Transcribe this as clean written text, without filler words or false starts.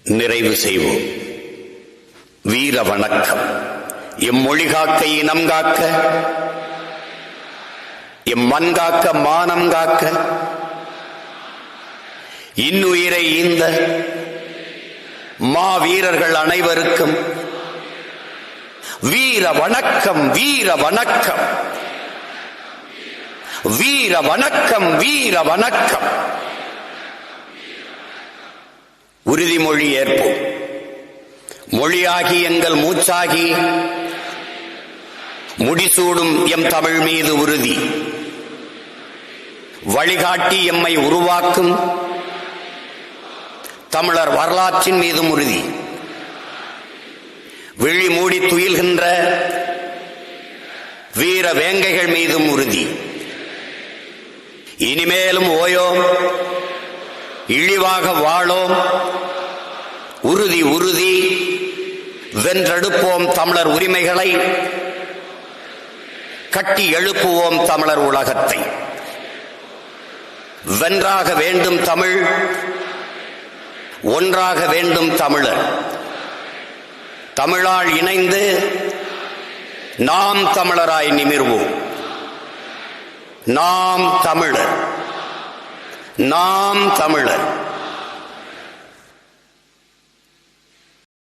நிறைவு செய்வோம். வீர வணக்கம். எம்மொழி காக்க, இனம் காக்க, எம் மண் காக்க, மானம் காக்க, இன்னுயிரை ஈந்த மா வீரர்கள் அனைவருக்கும் வீர வணக்கம், வீர வணக்கம், வீர வணக்கம், வீர வணக்கம். உறுதிமொழி ஏற்போம். மொழியாகி எங்கள் மூச்சாகி முடிசூடும் எம் தமிழ் மீது உறுதி. வழிகாட்டி எம்மை உருவாக்கும் தமிழர் வரலாற்றின் மீதும் உறுதி. விழி மூடி துயில்கின்ற வீர வேங்கைகள் மீதும் உறுதி. இனிமேலும் ஓயோம், இழிவாக வாழோம், உறுதி உறுதி, வென்றெடுப்போம் தமிழர் உரிமைகளை, கட்டி எழுப்புவோம் தமிழர் உலகத்தை. வென்றாக வேண்டும் தமிழ், ஒன்றாக வேண்டும் தமிழர். தமிழால் இணைந்து நாம் தமிழராய் நிமிர்வோம். நாம் தமிழர், நாம் தமிழர்.